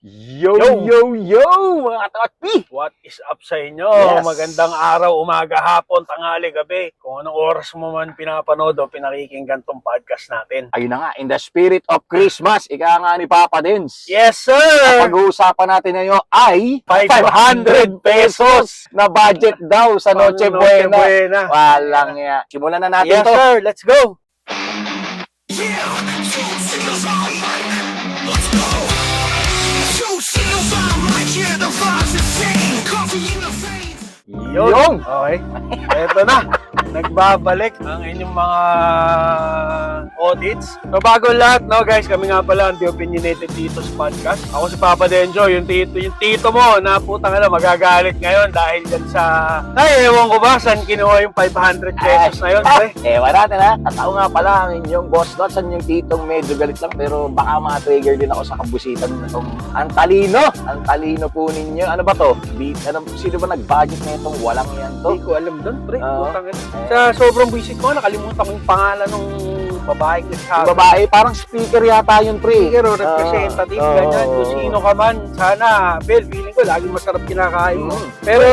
Yo, yo, yo, mga katotpi! What is up sa inyo? Yes. Magandang araw, umaga, hapon, tanghali, gabi. Kung anong oras mo man pinapanood o pinakikinggan tong podcast natin. Ayun na nga, in the spirit of Christmas, ika nga ni Papa Dens. Yes, sir! Pag-uusapan natin ngayon ay 500 pesos na budget daw sa Noche Noche Buena. Buena. Walang ya. Simulan na natin Yes, to. sir! Let's go! Yung! Okay. Eto na. Nagbabalik ang inyong mga audits. So bago lahat, no guys, kami nga pala ang The Opinionated Titos Podcast. Ako si Papa Denjo, yung tito mo na putang ina magagalit ngayon dahil dyan sa... Ay, ewan ko ba saan kinuha yung 500 pesos na yun, pre? Ewan natin ha. At ako nga pala ang inyong boss not sa inyong titong medyo galit lang pero baka ma-trigger din ako sa kabusitan na itong ang talino po ninyo. Ano ba to? Sino ba nag-budget na itong walang yan to? Hindi ko alam doon, pre. Oo. Putang ina. Sa sobrang visit ko, nakalimutan ko yung pangalan ng babae Yung nagsabi. babae, parang speaker yata yun, pre. Speaker o representative, ganyan. Kung sino ka man, sana, Bel, feeling ko, laging masarap kinakain mo. Pero,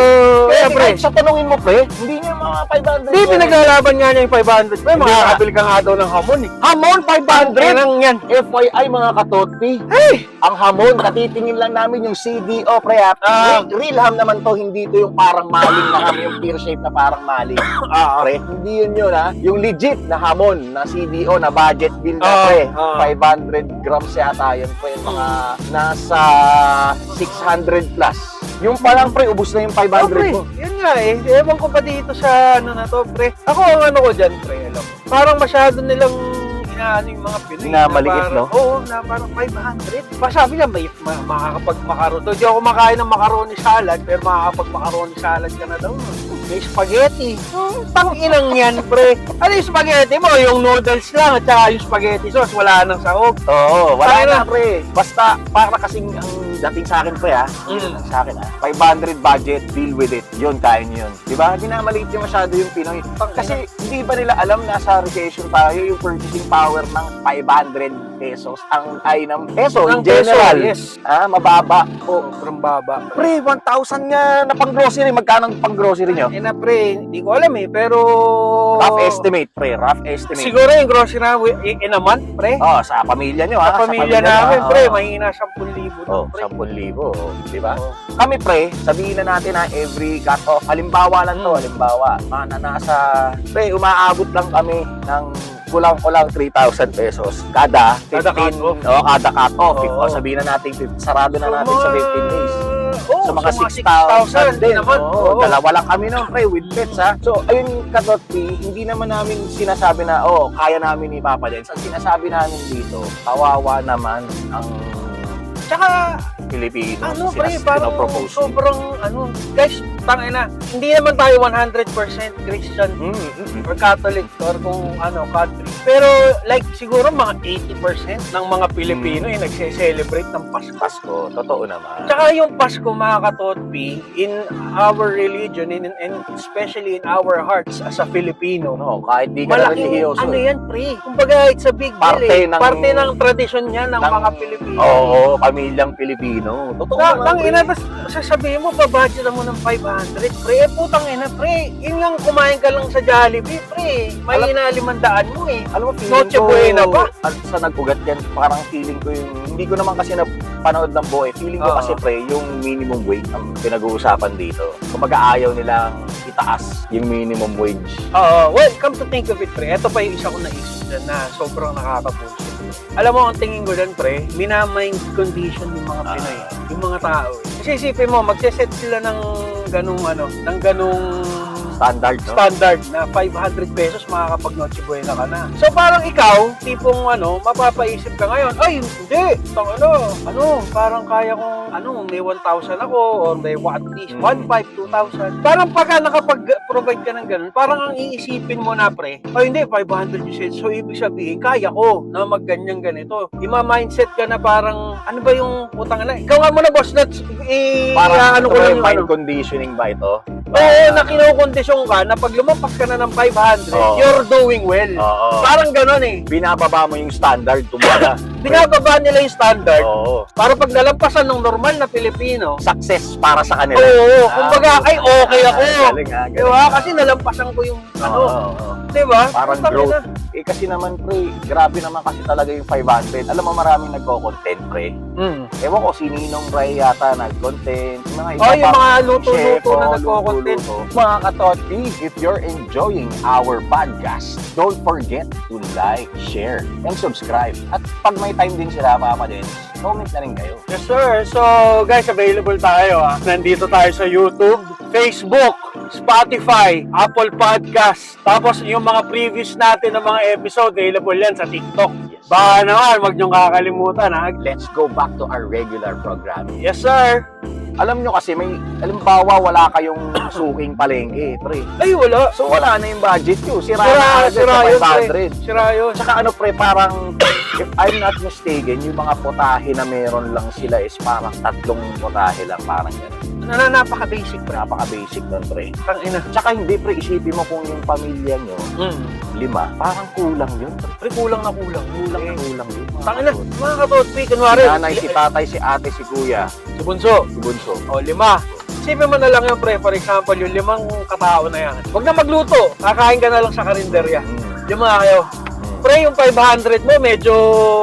Siyempre, siyempre, sa tanongin mo, pre, hindi niya mga 500. hindi, pinaglalaban nga niya yung 500. Pre, Hindi. makakabil ka nga daw ng hamon eh. Hamon, 500? Ang yan. FYI, mga katotpi. Hey! Ang hamon, katitingin lang namin yung CDO, pre. Real ham naman to, hindi to yung parang maling na ham, yung pear shape na parang maling. Pre, hindi yun ha. Yung legit na hamon na CDO na budget bill na, pre. 500 grams yata yun, pre. Mga nasa 600 plus. Yung palang, pre, ubus na yung 500 pre, mo. yun nga eh. Ewan ko pa dito sa ano na to, pre. Ako ang ano ko dyan, pre, alam mo. Parang masyado nilang inaano yung mga Pinoy. Na maliit, parang, no? Oo, na parang 500. Pa sabi niya, may makakapag-macaroni. Hindi ako kumakain ng macaroni salad, pero makakapag-macaroni salad ka na daw. May spaghetti. Tang-inang yan, pre. Ano yung spaghetti mo? Yung noodles lang at saka yung spaghetti sauce. Wala nang sahog. Oo, wala Tayo na, na. pre. Basta, para kasing ang dating sa akin, pre, ha? Sa akin, ha? 500 budget, deal with it. Yun, kain yun. Diba? Hindi na maliit yung masyado yung Pinoy. Kasi, hindi ba nila alam na sa recession tayo, yung purchasing power ng 500 pesos, ang ay ng peso, in Ng peso, general. yes. Mababa. Sobrang baba. Pre, 1,000 nga na pang-grocery. Magkano ang pang-grocery nyo? Ina, pre, hindi ko alam eh, pero... Rough estimate, pre. Rough estimate. Siguro yung grocery na in a month, pre. Oh, sa pamilya nyo, ha? Sa pamilya namin, nyo, pre, oh. mahina 10,000 Oh, na, pre. 10,000, di ba? Oh. Kami, pre, sabihin na natin na every cut-off, halimbawa lang to, halimbawa, pre, umaabot lang kami ng kulang-kulang 3,000 pesos kada 15, Kada cut-off. Kada cut-off. Oo. O, sabihin na natin, sarado na natin sa 15 days. Oo, So, mga 6,000 6,000 din. naman. Oo, Oo. dalawa lang kami nun, pre, with pets, ha? So, ayun, katotpi, hindi naman namin sinasabi na, kaya namin ni Papa Dens. Ang sinasabi namin dito, kawawa naman ang Tsaka, Pilipino. ano, pre, parang pinopropose. sobrang, guys, tangina, hindi naman tayo 100% Christian or Catholic or kung country. Pero like siguro mga 80% ng mga Pilipino ay nagse-celebrate ng Pasko. Pasko, totoo naman. Tsaka yung Pasko, mga katotpi, in our religion and especially in our hearts as a Filipino, No, kahit di ka na malaking relihiyoso. ano yan, pre. Kumbaga, it's a big deal Parte eh. ng- Parte ng tradisyon yan ng mga Pilipino. Oo, pamilyang Pilipino. Totoo naman. Nang ina, tapos sasabihin mo, babudget mo ng 500, pre. Putang ina, pre. Yun yung kumain ka lang sa Jollibee, pre. May ina 500 mo eh. Alam mo, feeling Noche ko, Buena ba? Sa nag-ugat yan, parang feeling ko yung, hindi ko naman kasi napanood ng buo eh. Feeling ko Oo. kasi, pre, yung minimum wage ang pinag-uusapan dito. Kumbaga ayaw nilang itaas yung minimum wage. Oo, well, come to think of it, pre. Ito pa yung isa ko naisip dyan na sobrang nakakapuso. Alam mo, ang tingin ko dyan, pre, minamind condition yung mga Pinoy, yung mga tao. Kasi isipin mo, magseset sila ng ganung Standard, no? standard na 500 pesos makakapag Noche Buena ka na. So parang ikaw, tipong mapapaisip ka ngayon, ay hindi, parang kaya kong may 1,000 ako or may at least 1,500, 2,000. Parang pagka nakapag-provide ka ng ganun, parang ang iisipin mo na, pre, ay hindi, 500 you said. So ibig sabihin, kaya ko na magganyan ganito. Ima-mindset ka na parang, ano ba yung putang na? Ikaw nga muna, boss, Parang ano ko lang yung mind conditioning ba ito? Oo, na kinukondisyon sitwasyon ka na pag lumampas ka na ng 500, Oo. you're doing well. Oo. Parang ganon eh. Binababa mo yung standard, kumbaga. Binababa nila yung standard Oo. para pag nalampasan ng normal na Pilipino, Success para sa kanila. oo, kumbaga, ay okay ako. Galing ha, galing. Diba? Kasi nalampasan ko yung ano. Oo. Diba? Parang Putang growth. ina. Eh kasi naman pre, grabe naman kasi talaga yung 500. Alam mo maraming nagko-content pre. Ewan ko, si Ninong Ray yata nag-content. Mga iba Oh, yung pang mga luto-luto chef, na oh, nagko-content. luto-luto. Mga katotpi, if you're enjoying our podcast, don't forget to like, share, and subscribe. At pag may time din sila, Papa Dens, comment na rin kayo. Yes, sir. So, guys, available tayo. Nandito tayo sa YouTube, Facebook, Spotify, Apple Podcast. Tapos, yung mga previous natin ng mga episode, available yan sa TikTok. Yes. Baka naman, wag niyong kakalimutan, ha? Let's go back to our regular programming. Yes, sir. Alam nyo kasi, may, alimbawa, wala kayong suking palengke, pre. Ay, wala. So, wala na yung budget nyo. Sira na Sira agad sa yun, pre. 500. Sira yun. Tsaka ano pre, parang if I'm not mistaken, yung mga potahe na meron lang sila is parang 3 potahe lang, parang gano'n. Napaka-basic, pre. Napaka-basic nun pre. Tangina. Tsaka hindi pre, isipin mo kung yung pamilya nyo, 5, parang kulang yun. Pre, kulang na kulang. Kulang yun. Tangina, mga katotpi, kunwari. Si nanay, si tatay, si ate, si kuya, Si Bunso. si bunso. O, 5. Isipin mo na lang yun, pre. For example, yung 5 katao na yan. Huwag na magluto. Kakain ka na lang sa karinderya. 5 kayo. Pre, yung 500 mo, medyo,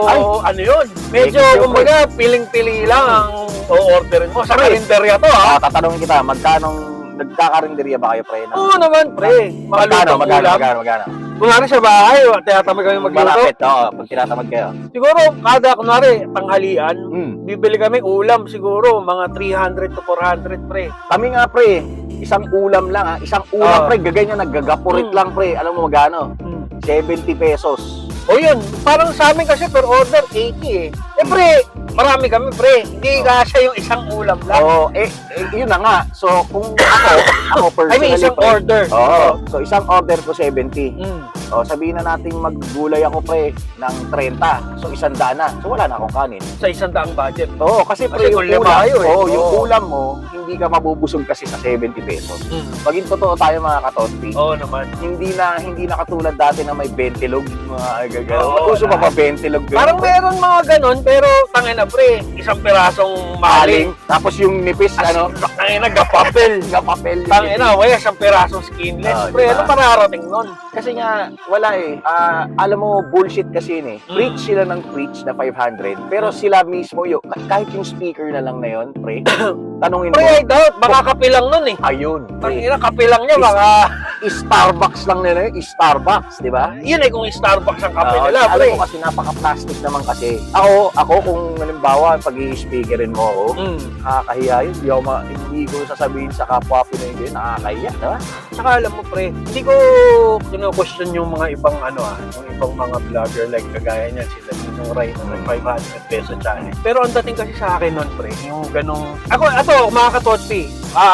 Ay! ano yun? Medyo, Medyo, kumbaga, piling-pili lang ang o-orderin mo. Sa Pre. karinderya to, ha? Tatanungin kita, magkanong nagkakarinderya ba kayo pre? Oo naman, pre. Magkano, Magluto ulam. magkano? Kunwari sa bahay, tinatamad kami magluto. Malapit, oo, pag tinatamad kayo. Siguro, kunwari, tanghalian, Hmm. bibili kami ulam siguro, mga 300 to 400, pre. Kami nga pre, isang ulam lang ha, isang ulam Oo. pre, gaganyan, naggagapurit lang pre, alam mo magkano? 70 pesos. O yun, parang sa amin kasi per order, 80 eh. Eh pre, marami kami pre. Hindi kasya yung isang ulam lang. Oo, yun na nga. So, kung ako I personally, mean, isang pre, order. Oo, so isang order ko 70. Mm. O, sabihin na natin maggulay ako pre ng 30. So, 100 na. So, wala na akong kanin. Sa 100 budget. Oo, kasi pre, Kasi yung kung lima ulam, kayo, eh. oo, yung Oo. ulam mo, hindi ka mabubusog kasi sa 70 pesos. Maging totoo tayo mga katotpi. Oo naman. Hindi na katulad dati na may 20 log, mga gagalaw. Oo, Uso pa ba lahat. 20 log? ganun? Parang meron mga ganon, pero tangin na pre, isang pirasong maling. Tapos yung nipis, ano? Tangin na, gapapel. Gapapel. Tangin na, kaya isang pirasong skinless. Oo, Pre, diba? ano mararating nun? Kasi nga, wala eh. Alam mo, bullshit kasi yun eh. Preach sila ng preach na 500. Pero sila mismo, kahit yung speaker na lang na yun, pre, tanungin mo. Pre, I doubt, baka kapilang nun eh. Ayun. Tangin na, kapilang niya, baka... Starbucks lang nila yun. Starbucks, di ba? Yun eh, kung Starbucks ang kape Oo, nila, alam pre. mo kasi napaka-plastic naman kasi. Ako kung halimbawa pag i-speakerin mo ako, nakakahiya yun. Hindi ko sasabihin sa kapwa Pinoy ko yun, nakakahiya, diba? Saka alam mo pre, hindi ko kino-question yung mga ibang yung ibang mga vlogger like kagaya niyan sila Ninong Ray na 500 peso challenge. Pero ang dating kasi sa akin nun pre, yung ganong mga katotpi,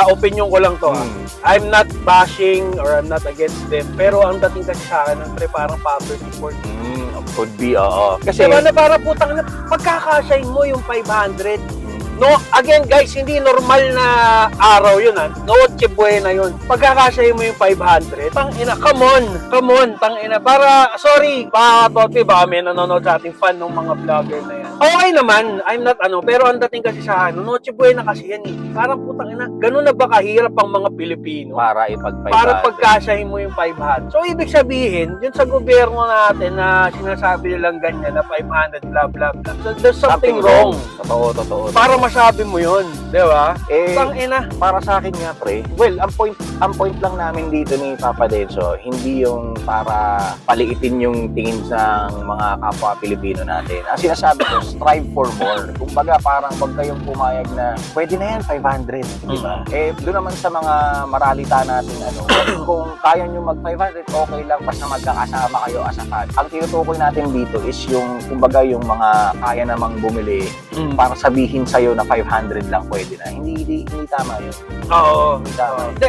opinion ko lang to. I'm not bashing or I'm not against them, pero ang dating kasi sa akin nun pre, parang poverty porn. Could be, oo. Kasi, Diba na para putang na pagkakasyahin mo yung 500. No, again guys, hindi normal na araw yun Noche buena yun. Pagkakasyahin mo yung 500, tangina, come on, tangina. Sorry, Toti, baka may nanonood sa ating fan ng mga vlogger na yan. Okay naman, I'm not pero ang dating kasi sa akin, Noche buena kasi yan eh. Parang putang ina, ganun na ba kahirap ang mga Pilipino? para ipag-500. Para pagkasyahin mo yung 500. So, ibig sabihin, yun sa gobyerno natin na sinasabi nilang ganyan na 500, blah, blah, blah. So, there's something wrong. Totoo. Para masabi mo yun, di ba? Eh, Tangina. para sa akin nga pre, well, ang point lang namin dito ni Papa Denso, hindi yung para paliitin yung tingin sa mga kapwa Pilipino natin. Ang sinasabi ko, strive for more. Kumbaga parang wag kayong pumayag na pwede na yan 500, di ba? Eh doon naman sa mga maralita natin kung kaya nyo mag 500, okay lang basta magkakasama kayo as a fan. Ang tinutukoy natin dito is yung kumbaga yung mga kaya namang bumili para sabihin sa'yo na 500 lang pwede na. Hindi tama yun. Oo. Hindi tama. Hindi,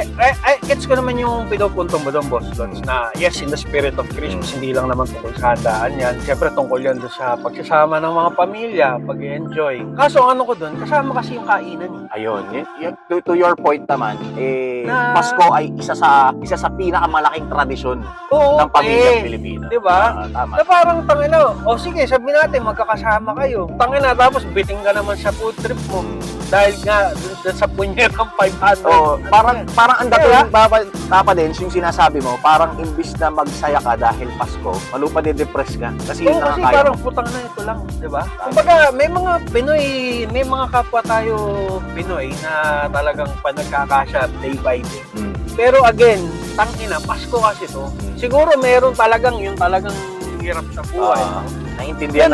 gets ko naman yung pinupunto mo doon, Boss Lods, na yes, in the spirit of Christmas, hindi lang naman tungkol sa handaan yan. Siyempre, tungkol yan doon sa pagsasama ng mga pamilya, pag-enjoy. Kaso ano ko doon, kasama kasi yung kainan. Ayun, to your point naman, Pasko ay isa sa pinakamalaking tradisyon Oo, ng pamilyang Pilipino. Diba? Tama. Na parang tangina, o sige, sabi natin, magkakasama kayo. Tangina, tapos biting ka naman sa food trip mo. Dahil nga, dun sa punyetang 500. Oh, parang ang Kaya- dating Papa Dens, yung sinasabi mo, parang imbis na magsaya ka dahil Pasko, malupa de-depress ka. Kasi yun Oo, kasi nakakaya parang mo. putang na ito lang, di ba? Kumbaga, may mga Pinoy, may mga kapwa tayo Pinoy na talagang panagkakasya day by day. Mm. Pero again, tangina, Pasko kasi to. Siguro meron talagang yung talagang hirap sa buhay. Naiintindihan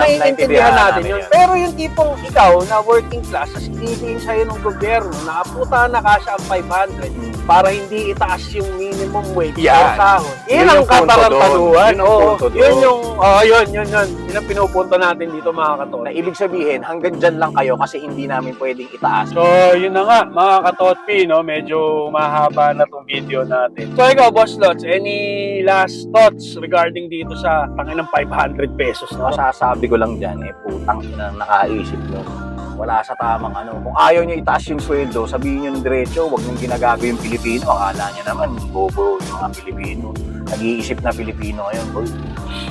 natin yun. Pero yung tipong ikaw na working class, as inidiin sa'yo ng gobyerno na puta na kasya ang 500 para hindi itaas yung minimum wage Yan. sa sahod. Yun Yun ang yung punto katarantaduhan. doon. Yun ang Oo, punto doon. yun yung, yun. Yun ang pinupunto natin dito mga katol. Na ibig sabihin, hanggang dyan lang kayo kasi hindi namin pwedeng itaas. So, yun na nga, mga katotpi, no? Medyo mahaba na tong video natin. So, ikaw, Boss Lots, any last thoughts regarding dito sa tanginang 500 pesos? No? Masasabi ko lang dyan, putang ina nakaisip nun. Wala sa tamang ano. Kung ayaw nyo itaas yung sweldo, sabihin nyo diretso, huwag nyo ginagago yung Pilipino. Akala nyo naman, bobo yung mga Pilipino. Nag-iisip na Pilipino ngayon, boy.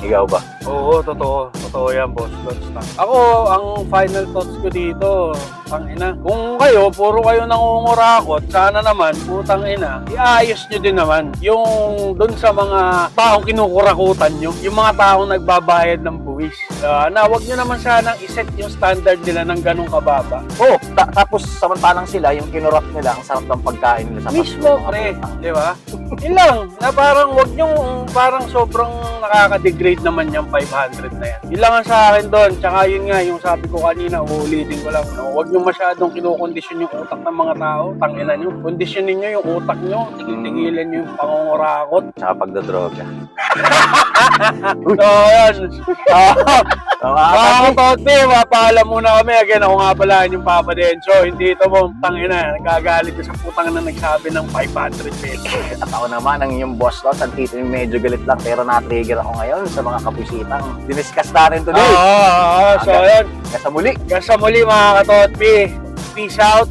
Ikaw ba? Oo, totoo. Totoo yan, Boss Lots. Ako, ang final thoughts ko dito, tangina. Kung kayo, puro kayo nangungurakot, sana naman, putang ina, iayos nyo din naman yung dun sa mga taong kinukurakutan nyo, yung mga taong nagbabayad ng buwis. Na wag nyo naman sanang iset yung standard nila ng ganong kababa. Oh, tapos samantalang sila, yung kinurap nila, ang sarap ng pagkain nila sa Mismo, Pasko, mga pre. putang. Di ba? Yun lang, na parang wag nyo, parang sobrang nakaka-degrade naman yung 500 na yan. Yun lang ang sa akin doon. Tsaka yun nga, yung sabi ko kanina, uulitin ko lang, no? Wag nyo masyadong kinukondisyon yung utak ng mga tao. Tangina nyo. Kondisyonin nyo yung utak nyo. Tigil-tigilan nyo yung pangungurakot. Tsaka pagdadroga. So, yun. Mga Tote, mapaalam muna kami. Again, ako nga pala yung Papa Denso. Hindi ito mo, tangina. Nagagalit ko sa putang na nagsabi ng 500 pesos. At ako naman, ang inyong boss Lots, ang tito yung medyo galit lang, pero na-trigger ako ngayon sa mga kapusitang diniscuss natin today. So, yun. Kaya sa muli. Hanggang sa muli mga katotpi. Peace out.